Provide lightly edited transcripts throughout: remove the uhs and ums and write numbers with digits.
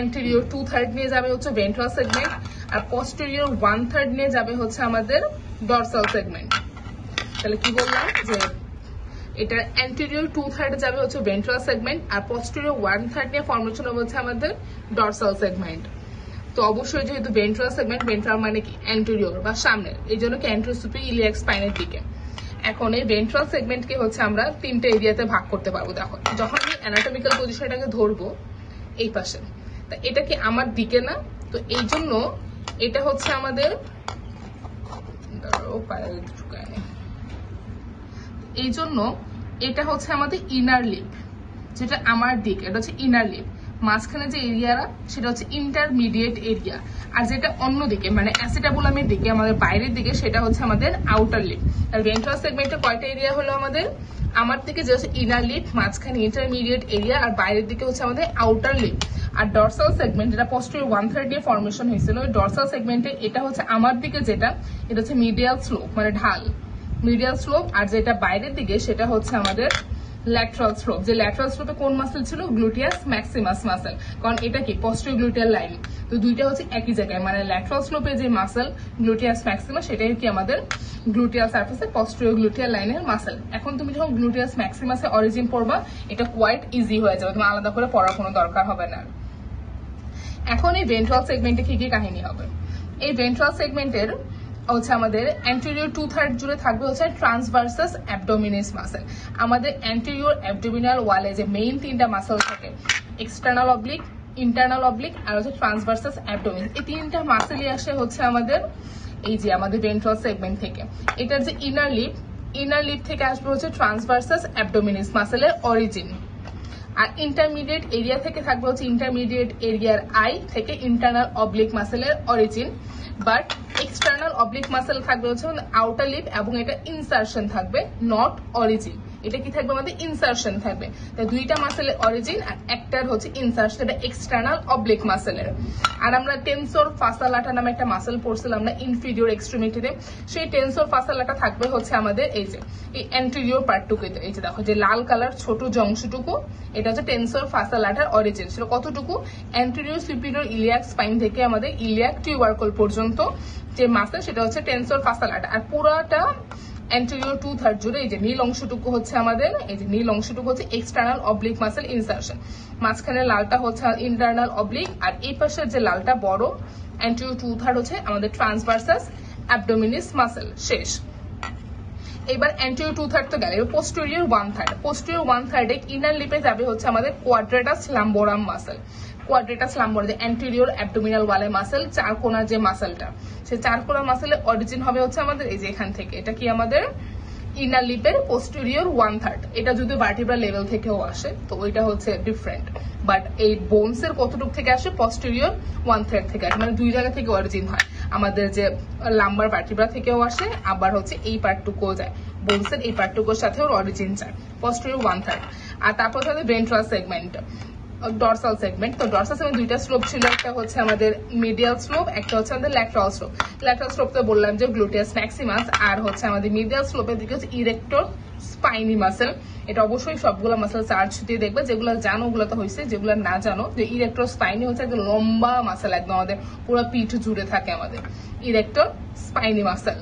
anterior 2/3 নিয়ে যাবে হচ্ছে ventral segment আর posterior 1/3 নিয়ে যাবে হচ্ছে আমাদের dorsal segment। তাহলে কি বললাম যে এটা anterior 2/3 যাবে হচ্ছে ventral segment আর posterior 1/3 নিয়ে ফর্মেশন হবে হচ্ছে আমাদের dorsal segment। তো অবশ্যই যেহেতু ventral segment, ventral মানে কি anterior বা সামনের, এই জন্য কি anterior superior iliac spine এর দিকে। এখন এই ventral segment কে হচ্ছে আমরা তিনটে এরিয়াতে ভাগ করতে পারবো। দেখো যখন আমি anatomical পজিশনটাকে ধরবো এই পাশে, তা এটা কি আমার দিকে না, তো এই জন্য এটা হচ্ছে আমাদের এই জন্য এটা হচ্ছে আমাদের ইনার লিপ, যেটা আমার দিক, এটা হচ্ছে ইনার লিপ। মাঝখানে যে এরিয়াটা সেটা হচ্ছে ইন্টারমিডিয়েট এরিয়া, আর যেটা অন্যদিকে মানে অ্যাসিটাবুলামের দিকে আমাদের বাইরের দিকে সেটা হচ্ছে আমাদের আউটার লিপ। আর ভেন্ট্রাল সেগমেন্টে কয়টা এরিয়া হলো আমাদের? আমার দিকে যে হচ্ছে ইনার লিপ, মাঝখানে ইন্টারমিডিয়েট এরিয়া, আর বাইরের দিকে হচ্ছে আমাদের আউটার লিপ। আর ডরসাল সেগমেন্ট যেটা পোস্টেরিয়র 1/3 দিয়ে ফর্মেশন হয়েছিল, ওই ডরসাল সেগমেন্টে এটা হচ্ছে আমার দিকে যেটা, এটা হচ্ছে মিডিয়াল স্লোপ মানে ঢাল, মিডিয়াল স্লোপ। আর যেটা বাইরের দিকে সেটা হচ্ছে আমাদের ল্যাটারাল স্লোপ। যে ল্যাটারাল স্লোপে কোন মাসেল ছিল? গ্লুটিয়াস ম্যাক্সিমাস মাসেল, কারণ এটা কি পোস্টেরিয়র গ্লুটিয়াল লাইন, তো দুইটা হচ্ছে একই জায়গায়, মানে ল্যাটারাল স্লোপে যে মাসেল গ্লুটিয়াস ম্যাক্সিমাস সেটাই কি আমাদের গ্লুটিয়াল সারফেসে পোস্টেরিয়র গ্লুটিয়াল লাইনের মাসেল। এখন তুমি যখন গ্লুটিয়াস ম্যাক্সিমাসে অরিজিন পড়বা, এটা কোয়াইট ইজি হয়ে যাবে, তোমার আলাদা করে পড়ার কোনো দরকার হবে না। এখন এই ভেন্ট্রাল সেগমেন্টে কি কি কাহিনী হবে? এই ভেন্ট্রাল সেগমেন্টের হচ্ছে আমাদের অ্যান্টেরিয়র 2/3 জুড়ে থাকবে হচ্ছে ট্রান্সভার্সাস অ্যাবডোমিনাস মাসেল। আমাদের অ্যান্টেরিয়র অ্যাবডোমিনাল ওয়ালে যে মেইন তিনটা মাসেল থাকে, এক্সটার্নাল অবলিক, ইন্টারনাল অবলিক আর হচ্ছে ট্রান্সভার্সাস অ্যাবডোমিন, এই তিনটা মাসেলই আসে হচ্ছে আমাদের এই যে আমাদের ভেন্ট্রাল সেগমেন্ট থেকে। এটার যে ইনার লিপ, ইনার লিপ থেকে আসবে হচ্ছে ট্রান্সভার্সাস অ্যাবডোমিনাস মাসেলের অরিজিন। আর ইন্টারমিডিয়েট এরিয়া থেকে থাকবে হচ্ছে ইন্টারমিডিয়েট এরিয়ার আই থেকে ইন্টারনাল অবলিক মাসেলের origin. But external oblique muscle থাকবে হচ্ছে আউটার লিপ, এবং এটা ইনসারশন থাকবে, নট অরিজিন। এটা কি থাকবে আমাদের? ইনসারশন থাকবে। তাই দুইটা মাসেলের অরিজিন আর একটার হচ্ছে ইনসারশন, এটা এক্সটার্নাল অবলিক মাসেলের। আর আমরা টেনসর ফাসালাটা নামে একটা মাসেল পড়ছিলাম আমরা ইনফিরিয়র এক্সট্রিমিটিতে, সেই টেনসর ফাসালাটা থাকবে হচ্ছে আমাদের এই যে এই অ্যান্টেরিয়র পার্টটুকুতে। এই যে দেখো যে লাল কালার ছোট যে অংশটুকু, এটা হচ্ছে টেনসর ফাসালাটার অরিজিন। সেটা কতটুকু? অ্যান্টেরিয়র সুপিরিয়র ইলিয়াক স্পাইন থেকে আমাদের ইলিয়াক টিউবারকল পর্যন্ত যে মাসেল সেটা হচ্ছে টেনসর ফাসালাটা। আর পুরাটা অ্যান্টেরিয়র 2/3 জুড়ে এই যে নীল অংশটুকু হচ্ছে আমাদের, এই যে নীল অংশটুকু হচ্ছে এক্সটার্নাল অবলিক মাসেল ইনসারশন, মাঝখানে লালটা হচ্ছে ইন্টারনাল অবলিক, আর এই পাশের যে লালটা বড় অ্যান্টেরিয়র 2/3 হচ্ছে আমাদের ট্রান্সভার্সাস অ্যাবডোমিনাস মাসেল। শেষ। এবার অ্যান্টেরিয়র 2/3 তো গেল, এবার পোস্টেরিয়র 1/3। পোস্টেরিয়র 1/3 ইনার লিপে যাবে হচ্ছে আমাদের কোয়াড্রেটাস লাম্বোরাম মাসেল। কোয়াড্রেটাস লাম্বোরাম যে অ্যান্টেরিয়র অ্যাবডোমিনাল ওয়ালে মাসেল, চার কোণার যে মাসেলটা, সেই চার কোণার মাসেলের অরিজিন হবে হচ্ছে আমাদের এই যে এখান থেকে। এটা কি আমাদের ইনার লিপের পোস্টেরিয়র 1/3। এটা যদি ভার্টিব্রা লেভেল থেকেও আসে তো ওইটা হচ্ছে ডিফারেন্ট, বাট এই বোনস এর কতটুকু থেকে আসে? পোস্টেরিয়র 1/3 থেকে আসে, মানে দুই জায়গা থেকে অরিজিন হয়। আমাদের যে লাম্বার ভার্টিব্রা থেকেও আসে, আবার হচ্ছে এই পার্টটুকুও যায়, বোনস এর এই পার্টটুকুর সাথেও অরিজিন যায়, পোস্টেরিয়র 1/3। আর তারপর হচ্ছে ভেন্ট্রাল সেগমেন্ট, ডরসাল সেগমেন্ট। তো ডরসাল সেগমেন্ট দুইটা স্লোপ ছিল, একটা হচ্ছে আমাদের মিডিয়াল স্লোপ, একটা হচ্ছে আমাদের ল্যাটারাল স্লোপ। ল্যাটারাল স্লোপ তো বললাম যে গ্লুটিয়াস ম্যাক্সিমাস, আর হচ্ছে আমাদের মিডিয়াল স্লোপের দিকে হচ্ছে ইরেক্টর স্পাইনি মাসেল। এটা অবশ্যই সবগুলো মাসেল সার্চ দিয়ে দেখবে, যেগুলো জানো ওগুলো তো হয়েছে, যেগুলো না জানো যে ইরেক্টর স্পাইনি হচ্ছে একদম লম্বা মাসেল, একদম আমাদের পুরো পিঠ জুড়ে থাকে আমাদের ইরেক্টর স্পাইনি মাসেল।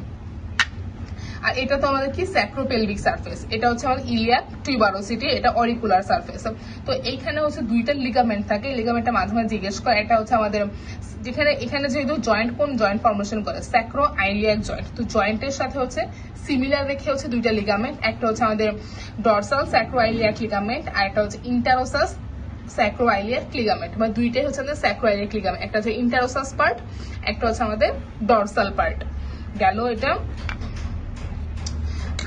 আর এটা তো আমাদের কি স্যাক্রোপেলভিক সারফেস, এটা হচ্ছে আমাদের ইলিয়াক টিউবারোসিটি, এটা অরিকুলার সারফেস। তো এইখানে হচ্ছে দুইটা লিগামেন্ট থাকে, লিগামেন্টটা মাঝে মাঝে জিজ্ঞেস করে। এটা হচ্ছে আমাদের যেখানে এখানে যেহেতু জয়েন্ট, কোন জয়েন্ট ফর্মেশন করে? স্যাক্রো আইলিয়াক জয়েন্ট। তো জয়েন্টের সাথে হচ্ছে সিমিলার রেখে হচ্ছে দুইটা লিগামেন্ট, একটা হচ্ছে আমাদের ডরসাল স্যাক্রো আইলিয়াক লিগামেন্ট, আর একটা হচ্ছে ইন্টারোসাস স্যাক্রো আইলিয়াক লিগামেন্ট, বা দুইটাই হচ্ছে আমাদের স্যাক্রো আইলিয়াক লিগামেন্ট। একটা হচ্ছে ইন্টারোসাস পার্ট, একটা হচ্ছে আমাদের ডরসাল পার্ট। গেল এটা।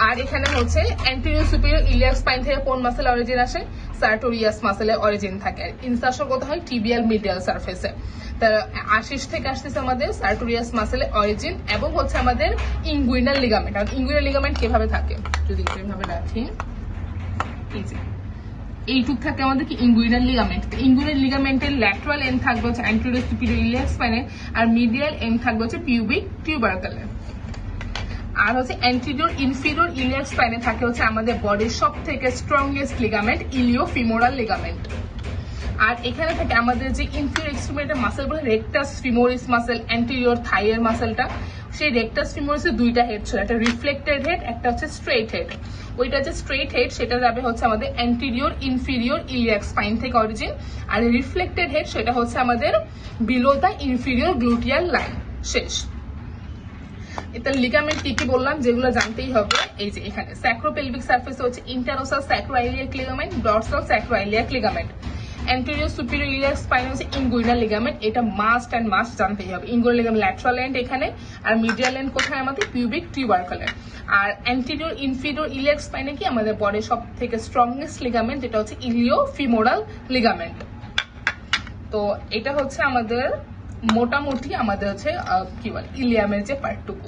আর এখানে হচ্ছে অ্যান্টেরিয়র সুপিরিয়র ইলিয়াক স্পাইন থেকে কোন মাসেল অরিজিন আসে? সার্টোরিয়াস মাসেলের অরিজিন থাকে। আর ইনসারশন কত হয়? টিবিয়াল মিডিয়াল সারফেসে। তার আশিস থেকে আসতেছে আমাদের সার্টোরিয়াস মাসেলের অরিজিন, এবং হচ্ছে আমাদের ইঙ্গুইনাল লিগামেন্ট। আর ইঙ্গুইনাল লিগামেন্ট কিভাবে থাকে যদি এইভাবে রাখি, এই যে এইটুক থাকে আমাদের কি ইঙ্গুইনাল লিগামেন্ট। ইঙ্গুইনাল লিগামেন্টের ল্যাটারাল এন্ড থাকবে হচ্ছে অ্যান্টেরিয়র সুপিরিয়র ইলিয়াক স্পাইনে, আর মিডিয়াল এন্ড থাকবে হচ্ছে পিউবিক টিউবারকলে। আর হচ্ছে অ্যান্টেরিয়র ইনফিরিয়র ইলিয়াক স্পাইনে থাকে হচ্ছে আমাদের বডির সব থেকে স্ট্রংগেস্ট লিগামেন্ট ইলিওফিমোরাল লিগামেন্ট। আর এখানে থাকে আমাদের যে ইনফিরিয়র এক্সট্রিমিটি মাসেল বলে রেকটাস ফিমোরিস মাসেল, অ্যান্টেরিয়র থাইয়ের মাসেলটা, সেই রেকটাস ফিমোরিসের দুইটা হেড ছিল, একটা রিফ্লেক্টেড হেড, একটা হচ্ছে স্ট্রেট হেড। ওইটা যে স্ট্রেট হেড সেটা যাবে হচ্ছে আমাদের অ্যান্টেরিয়র ইনফিরিয়র ইলিয়াক স্পাইন থেকে অরিজিন, আর রিফ্লেক্টেড হেড সেটা হচ্ছে আমাদের below the inferior gluteal line. শেষ। এটা লিগামেন্ট কি কি বললাম যেগুলো জানতেই হবে, এই যে এখানে স্যাক্রোপেলভিক সারফেসে হচ্ছে interosseous sacroiliac ligament, dorsal sacroiliac ligament. Anterior superior iliac spine হচ্ছে ইনগুইনাল লিগামেন্ট, এটা মাস্ট অ্যান্ড মাস্ট জানতেই হবে। ইনগুইনাল লিগামেন্ট ল্যাটারাল এন্ড এখানে, আর মিডিয়াল এন্ড কোথায় আমাদের পিউবিক টিউবারকেলের। আর অ্যান্টেরিয়র ইনফিরিয়র ইলিয়াক স্পাইনে কি আমাদের বডির সব থেকে স্ট্রংগেস্ট লিগামেন্ট, যেটা হচ্ছে ইলিও ফিমোরাল লিগামেন্ট। তো এটা হচ্ছে আমাদের মোটামুটি আমাদের হচ্ছে কি বলে ইলিয়ামের যে পার্টটুকু।